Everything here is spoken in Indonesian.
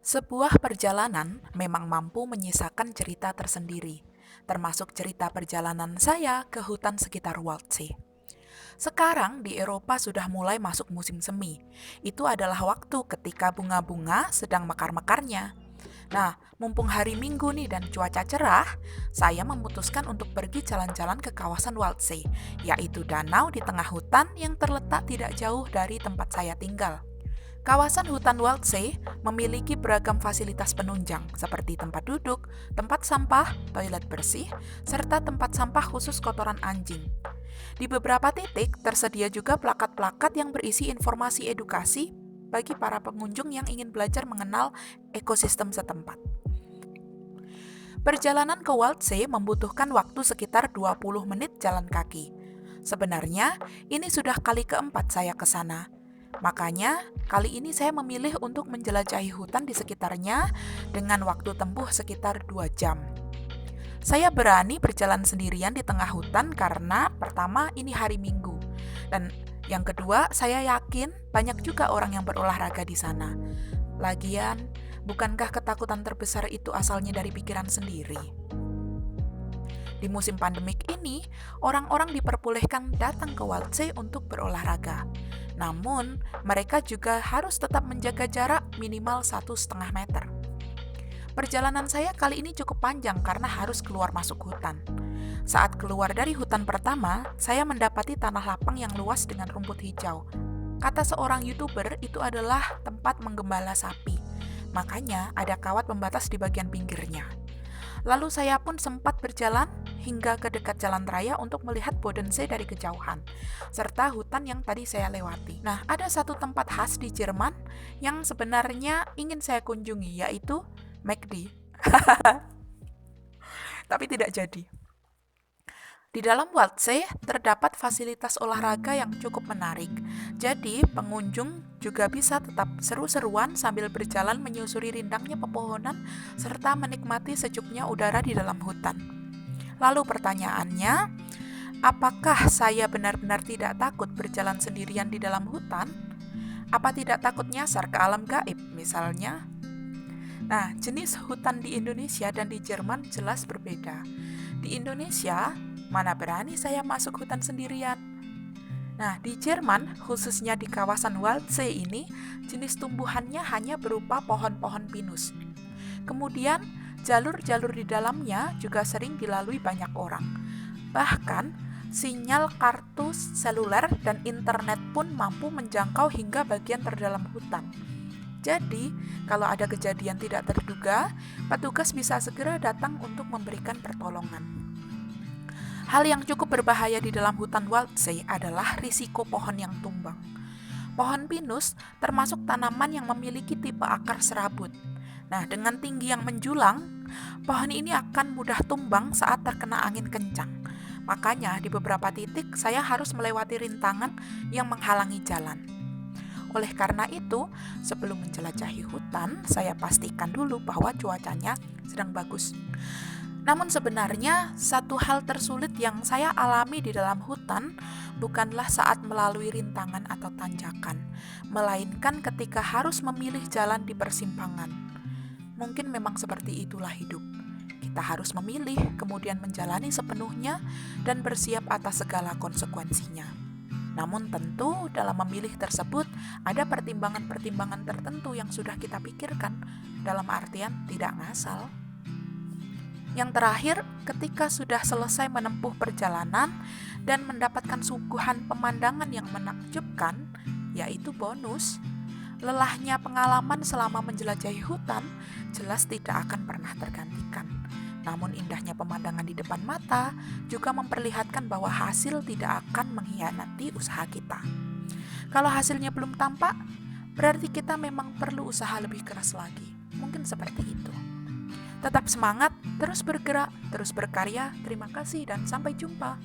Sebuah perjalanan memang mampu menyisakan cerita tersendiri, termasuk cerita perjalanan saya ke hutan sekitar Waldsee. Sekarang di Eropa sudah mulai masuk musim semi. Itu adalah waktu ketika bunga-bunga sedang mekar-mekarnya. Nah, mumpung hari Minggu nih dan cuaca cerah, saya memutuskan untuk pergi jalan-jalan ke kawasan Waldsee, yaitu danau di tengah hutan yang terletak tidak jauh dari tempat saya tinggal. Kawasan hutan Waldsee memiliki beragam fasilitas penunjang seperti tempat duduk, tempat sampah, toilet bersih, serta tempat sampah khusus kotoran anjing. Di beberapa titik tersedia juga plakat-plakat yang berisi informasi edukasi bagi para pengunjung yang ingin belajar mengenal ekosistem setempat. Perjalanan ke Waldsee membutuhkan waktu sekitar 20 menit jalan kaki. Sebenarnya, ini sudah kali keempat saya ke sana. Makanya, kali ini saya memilih untuk menjelajahi hutan di sekitarnya dengan waktu tempuh sekitar 2 jam. Saya berani berjalan sendirian di tengah hutan karena pertama ini hari Minggu. Dan yang kedua, saya yakin banyak juga orang yang berolahraga di sana. Lagian, bukankah ketakutan terbesar itu asalnya dari pikiran sendiri? Di musim pandemik ini, orang-orang diperbolehkan datang ke Waldsee untuk berolahraga. Namun, mereka juga harus tetap menjaga jarak minimal 1,5 meter. Perjalanan saya kali ini cukup panjang karena harus keluar masuk hutan. Saat keluar dari hutan pertama, saya mendapati tanah lapang yang luas dengan rumput hijau. Kata seorang YouTuber, itu adalah tempat menggembala sapi. Makanya ada kawat pembatas di bagian pinggirnya. Lalu saya pun sempat berjalan hingga ke dekat jalan raya untuk melihat Bodensee dari kejauhan, serta hutan yang tadi saya lewati. Nah, ada satu tempat khas di Jerman yang sebenarnya ingin saya kunjungi, yaitu McD. Tapi tidak jadi. Di dalam Waldsee terdapat fasilitas olahraga yang cukup menarik. Jadi, pengunjung juga bisa tetap seru-seruan sambil berjalan menyusuri rindangnya pepohonan serta menikmati sejuknya udara di dalam hutan. Lalu pertanyaannya, apakah saya benar-benar tidak takut berjalan sendirian di dalam hutan? Apa tidak takut nyasar ke alam gaib misalnya? Nah, jenis hutan di Indonesia dan di Jerman jelas berbeda. Di Indonesia, mana berani saya masuk hutan sendirian? Nah, di Jerman, khususnya di kawasan Waldsee ini, jenis tumbuhannya hanya berupa pohon-pohon pinus. Kemudian, jalur-jalur di dalamnya juga sering dilalui banyak orang. Bahkan, sinyal kartu seluler dan internet pun mampu menjangkau hingga bagian terdalam hutan. Jadi, kalau ada kejadian tidak terduga, petugas bisa segera datang untuk memberikan pertolongan. Hal yang cukup berbahaya di dalam hutan Waldsee adalah risiko pohon yang tumbang. Pohon pinus termasuk tanaman yang memiliki tipe akar serabut. Nah, dengan tinggi yang menjulang, pohon ini akan mudah tumbang saat terkena angin kencang. Makanya di beberapa titik saya harus melewati rintangan yang menghalangi jalan. Oleh karena itu, sebelum menjelajahi hutan, saya pastikan dulu bahwa cuacanya sedang bagus. Namun sebenarnya satu hal tersulit yang saya alami di dalam hutan bukanlah saat melalui rintangan atau tanjakan, melainkan ketika harus memilih jalan di persimpangan. Mungkin memang seperti itulah hidup. Kita harus memilih, kemudian menjalani sepenuhnya dan bersiap atas segala konsekuensinya. Namun tentu dalam memilih tersebut ada pertimbangan-pertimbangan tertentu yang sudah kita pikirkan, dalam artian tidak ngasal. Yang terakhir, ketika sudah selesai menempuh perjalanan dan mendapatkan suguhan pemandangan yang menakjubkan, yaitu bonus, lelahnya pengalaman selama menjelajahi hutan jelas tidak akan pernah tergantikan. Namun indahnya pemandangan di depan mata juga memperlihatkan bahwa hasil tidak akan mengkhianati usaha kita. Kalau hasilnya belum tampak, berarti kita memang perlu usaha lebih keras lagi. Mungkin seperti itu. Tetap semangat, terus bergerak, terus berkarya. Terima kasih dan sampai jumpa.